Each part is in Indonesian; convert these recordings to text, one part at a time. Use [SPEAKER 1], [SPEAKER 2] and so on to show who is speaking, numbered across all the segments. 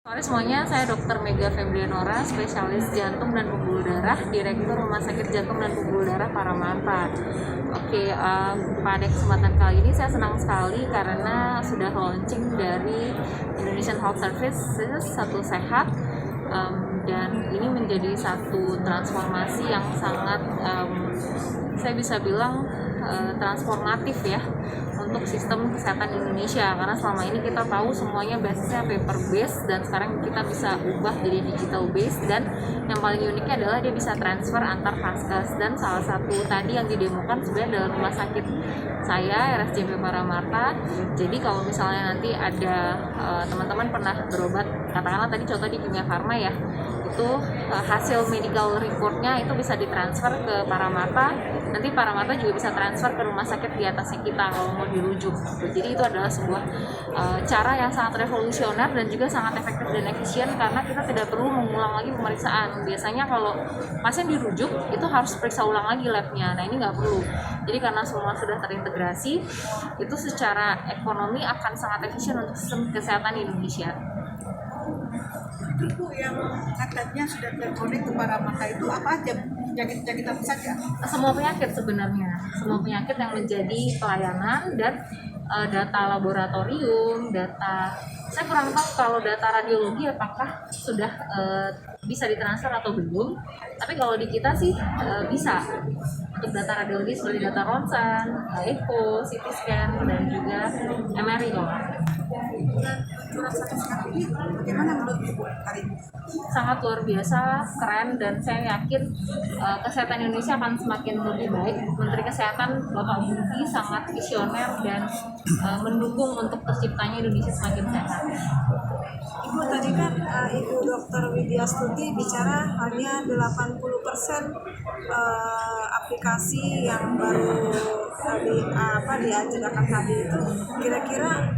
[SPEAKER 1] Sore semuanya, saya Dr. Mega Febrianora, spesialis jantung dan pembuluh darah, Direktur Rumah Sakit Jantung dan Pembuluh Darah Paramata. Oke, pada kesempatan kali ini saya senang sekali karena sudah launching dari Indonesian Health Services Satu Sehat, dan ini menjadi satu transformasi yang sangat saya bisa bilang transformatif ya untuk sistem kesehatan Indonesia, karena selama ini kita tahu semuanya basisnya paper based dan sekarang kita bisa ubah jadi digital based, dan yang paling uniknya adalah dia bisa transfer antar vaskes. Dan salah satu tadi yang didemokan sebenarnya adalah rumah sakit saya, RSCP Paramata. Jadi kalau misalnya nanti ada teman-teman pernah berobat, katakanlah tadi contoh di Kimia Farma ya, itu hasil medical reportnya itu bisa ditransfer ke Paramata, nanti Paramata juga bisa transfer ke rumah sakit di atasnya kita kalau mau dirujuk. Jadi itu adalah sebuah cara yang sangat revolusioner dan juga sangat efektif dan efisien, karena kita tidak perlu mengulang lagi pemeriksaan. Biasanya kalau pasien dirujuk itu harus periksa ulang lagi labnya, nah ini nggak perlu. Jadi karena semua sudah terintegrasi, itu secara ekonomi akan sangat efisien untuk sistem kesehatan Indonesia.
[SPEAKER 2] Itu yang katanya sudah terkonek ke Paramata itu apa aja? Penyakit-penyakit apa saja?
[SPEAKER 1] Semua penyakit sebenarnya, semua penyakit yang menjadi pelayanan dan data laboratorium, data saya kurang tahu kalau data radiologi apakah sudah bisa ditransfer atau belum. Tapi kalau di kita sih bisa untuk data radiologi seperti data ronsen, echo, CT scan dan juga MRI kalau
[SPEAKER 2] Curhat satu sehat ini bagaimana menurut Ibu hari ini?
[SPEAKER 1] sangat luar biasa, keren, dan saya yakin kesehatan Indonesia akan semakin lebih baik. Menteri Kesehatan Bapak Budi sangat visioner dan mendukung untuk terciptanya Indonesia semakin sehat.
[SPEAKER 3] Ibu tadi kan Ibu Dr. Widya Stuti bicara hanya 80% aplikasi yang baru diajarkan tadi itu, kira-kira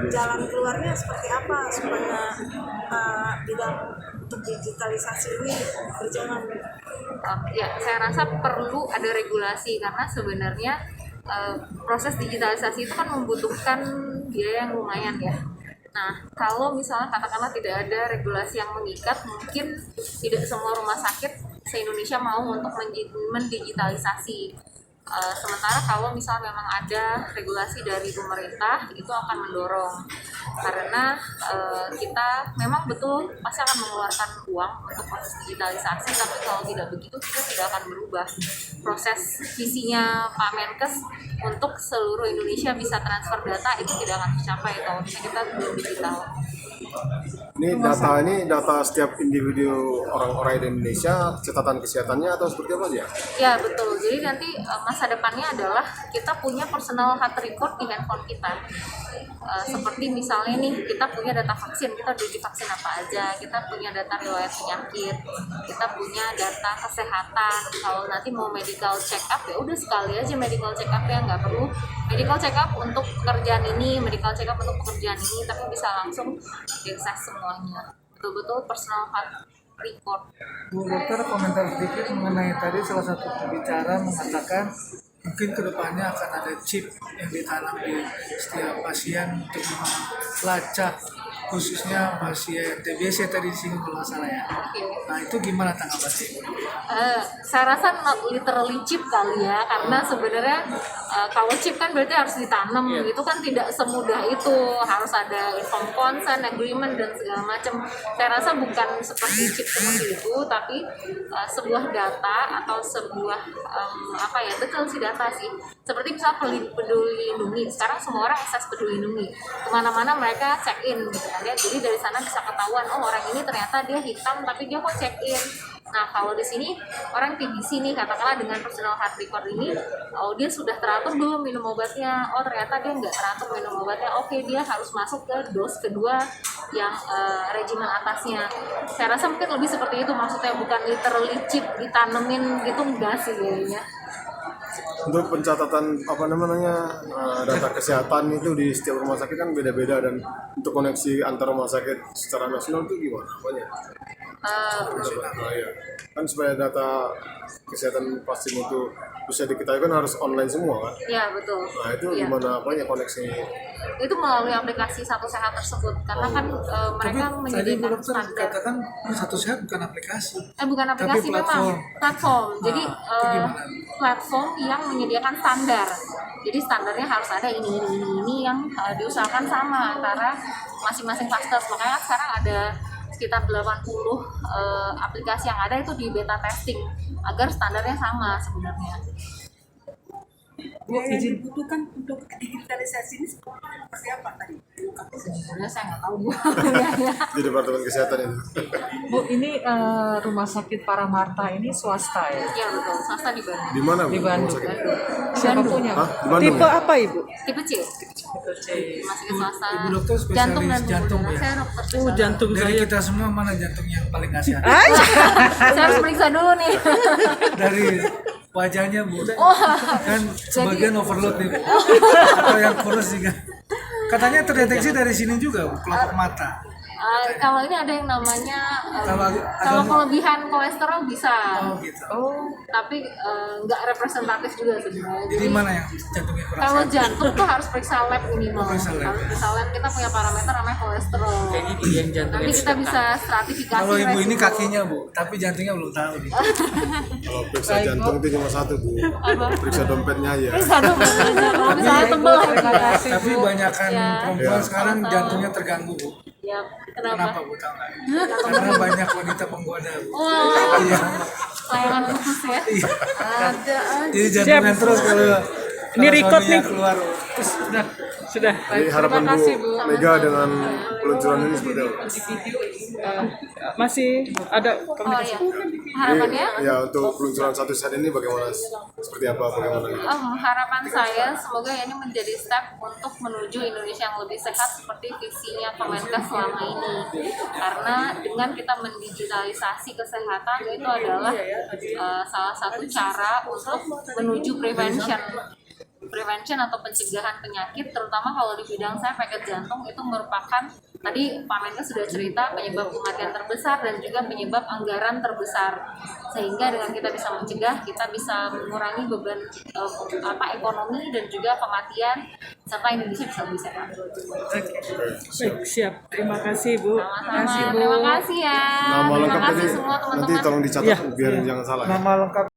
[SPEAKER 3] jalan keluarnya seperti apa supaya bidang untuk digitalisasi ini berjalan?
[SPEAKER 1] Ya, saya rasa perlu ada regulasi, karena sebenarnya proses digitalisasi itu kan membutuhkan biaya yang lumayan ya. Nah, kalau misalnya katakanlah tidak ada regulasi yang mengikat, mungkin tidak semua rumah sakit se-Indonesia mau untuk mendigitalisasi. Sementara kalau misalnya memang ada regulasi dari pemerintah, itu akan mendorong, karena kita memang betul pasti akan mengeluarkan uang untuk proses digitalisasi, tapi kalau tidak begitu kita tidak akan berubah. Proses visinya Pak Menkes untuk seluruh Indonesia bisa transfer data itu tidak akan tercapai kalau misalnya kita belum digital.
[SPEAKER 4] Ini data setiap individu orang-orang di Indonesia, catatan kesehatannya atau seperti apa aja?
[SPEAKER 1] Ya betul, jadi nanti masa depannya adalah kita punya personal health record di handphone kita. Seperti misalnya nih, kita punya data vaksin, kita udah divaksin apa aja, kita punya data riwayat penyakit, kita punya data kesehatan. Kalau nanti mau medical check up, ya udah sekali aja medical check up, ya nggak perlu medical check up untuk pekerjaan ini, medical check up untuk pekerjaan ini, tapi bisa langsung diakses semuanya. Betul-betul personal health record.
[SPEAKER 5] Bu Dokter, komentar sedikit mengenai tadi salah satu pembicara mengatakan mungkin kedepannya akan ada chip yang ditanam di setiap pasien untuk melacak khususnya pasien TBC tadi di sini kalau nggak salah ya. Nah itu gimana tanggapannya?
[SPEAKER 1] Saya rasa not literally chip kali ya, karena sebenarnya kalau chip kan berarti harus ditanam, itu kan tidak semudah itu, harus ada informed consent, agreement dan segala macam. Saya rasa bukan seperti chip seperti itu, tapi sebuah data atau sebuah detail si data sih. Seperti misalnya Peduli Lindungi, sekarang semua orang akses Peduli Lindungi, kemana-mana mereka check in gitu kan ya. Jadi dari sana bisa ketahuan, oh orang ini ternyata dia hitam tapi dia kok check in. Nah kalau di sini orang TBC nih, katakanlah dengan personal health record ini, oh dia sudah teratur belum minum obatnya, oh ternyata dia nggak teratur minum obatnya, oke dia harus masuk ke dos kedua yang regimen atasnya. Saya rasa mungkin lebih seperti itu maksudnya, bukan literally chip ditanemin gitu, enggak sih kayaknya.
[SPEAKER 4] Untuk pencatatan data kesehatan itu di setiap rumah sakit kan beda-beda, dan untuk koneksi antar rumah sakit secara nasional itu gimana? Ya. Kan supaya data kesehatan pasien itu bisa diketahui kan harus online semua kan.
[SPEAKER 1] Ya betul.
[SPEAKER 4] Nah itu
[SPEAKER 1] Iya.
[SPEAKER 4] gimana apanya koneksi?
[SPEAKER 1] Itu melalui aplikasi Satu Sehat tersebut karena kan
[SPEAKER 5] Tapi
[SPEAKER 1] mereka
[SPEAKER 5] tadi Bu
[SPEAKER 1] menyediakan
[SPEAKER 5] Dokter
[SPEAKER 1] standar.
[SPEAKER 5] katakan Satu Sehat bukan aplikasi.
[SPEAKER 1] Bukan aplikasi,
[SPEAKER 5] Tapi
[SPEAKER 1] memang platform. Jadi
[SPEAKER 5] itu gimana?
[SPEAKER 1] platform yang menyediakan standar. Jadi standarnya harus ada ini yang diusahakan sama antara masing-masing vaskes. Makanya sekarang ada sekitar 80 aplikasi yang ada itu di beta testing agar standarnya sama sebenarnya.
[SPEAKER 2] Yang dibutuhkan untuk digitalisasi ini seperti apa tadi?
[SPEAKER 1] Sebenarnya saya nggak tahu Bu.
[SPEAKER 4] Di Departemen Kesehatan itu.
[SPEAKER 6] Bu, ini rumah sakit Paramarta ini swasta ya?
[SPEAKER 1] Ya betul, swasta di Bandung.
[SPEAKER 4] Di mana Bu?
[SPEAKER 6] Di
[SPEAKER 4] Rumah
[SPEAKER 6] Bandung.
[SPEAKER 4] sakit?
[SPEAKER 6] Siapa punya?
[SPEAKER 4] Hah? Di Bandung.
[SPEAKER 6] Tipe
[SPEAKER 4] ya?
[SPEAKER 6] apa Ibu?
[SPEAKER 1] Tipe C, rumah sakit swasta.
[SPEAKER 5] Ibu dokter spesialis
[SPEAKER 1] jantung dan
[SPEAKER 5] jantung
[SPEAKER 1] pembuluh darah.
[SPEAKER 5] ya?
[SPEAKER 1] Saya dokter spesialis.
[SPEAKER 6] Jantung
[SPEAKER 5] Dari kita semua mana jantung yang paling nggak sehat?
[SPEAKER 1] Saya harus periksa dulu nih.
[SPEAKER 5] Dari wajahnya Bu, kan sebagian overload nih Bu. Atau yang kurus juga. Katanya terdeteksi dari sini juga Bu, kelopak mata.
[SPEAKER 1] Kalau ini ada yang namanya
[SPEAKER 5] Kalau
[SPEAKER 1] kalau kelebihan kolesterol bisa,
[SPEAKER 5] Oh gitu.
[SPEAKER 1] tapi nggak representatif juga sebenarnya.
[SPEAKER 5] Jadi mana yang jantungnya kurang
[SPEAKER 1] Kalau
[SPEAKER 5] sehat?
[SPEAKER 1] jantung tuh harus periksa lab minimal.
[SPEAKER 5] Periksa lab.
[SPEAKER 1] Harus periksa lab, kita punya parameter namanya kolesterol. Nanti kita bisa stratifikasi.
[SPEAKER 5] Kalau ibu ini
[SPEAKER 1] resiko.
[SPEAKER 5] kakinya Bu, tapi jantungnya belum tahu nih.
[SPEAKER 4] Kalau periksa jantung itu cuma satu Bu. Periksa dompetnya aja.
[SPEAKER 1] Periksa dong, kalau misalnya tebel.
[SPEAKER 5] Tapi banyakan
[SPEAKER 1] Ya.
[SPEAKER 5] perempuan
[SPEAKER 4] Ya.
[SPEAKER 5] sekarang
[SPEAKER 1] Sama-sama.
[SPEAKER 5] jantungnya terganggu Bu.
[SPEAKER 1] Ya,
[SPEAKER 5] Kenapa
[SPEAKER 1] kenapa?
[SPEAKER 5] Bu tahu nggak? Karena banyak wanita penggoda Bu.
[SPEAKER 1] Wah,
[SPEAKER 5] Iya.
[SPEAKER 1] layangan khusus ya. Ada aja.
[SPEAKER 5] Jadi jantungan terus kalau
[SPEAKER 6] Ini record
[SPEAKER 5] suaminya
[SPEAKER 6] nih.
[SPEAKER 5] keluar.
[SPEAKER 6] Sudah.
[SPEAKER 4] Jadi harapan Bu Mega dengan peluncuran ini seperti apa?
[SPEAKER 6] Masih ada
[SPEAKER 1] Oh iya, harapannya?
[SPEAKER 4] Ya untuk peluncuran Satu Sehat ini bagaimana? Seperti apa? Bagaimana?
[SPEAKER 1] Harapan saya semoga ini menjadi step untuk menuju Indonesia yang lebih sehat seperti visinya Kemenkes selama ini. Karena dengan kita mendigitalisasi kesehatan itu adalah salah satu cara untuk menuju prevention atau pencegahan penyakit, terutama kalau di bidang saya penyakit jantung itu merupakan tadi Pak Menkes sudah cerita penyebab kematian terbesar dan juga penyebab anggaran terbesar, sehingga dengan kita bisa mencegah kita bisa mengurangi beban ekonomi dan juga kematian serta Indonesia bisa lebih sehat.
[SPEAKER 6] Baik, siap. Terima kasih Bu.
[SPEAKER 1] Sama-sama, terima kasih ya.
[SPEAKER 4] Nama
[SPEAKER 1] Terima
[SPEAKER 4] lengkap
[SPEAKER 1] kasih
[SPEAKER 4] tadi
[SPEAKER 1] semua
[SPEAKER 4] nanti
[SPEAKER 1] teman-teman.
[SPEAKER 4] tolong dicatat biar jangan salah. Ya.
[SPEAKER 5] Nama lengkap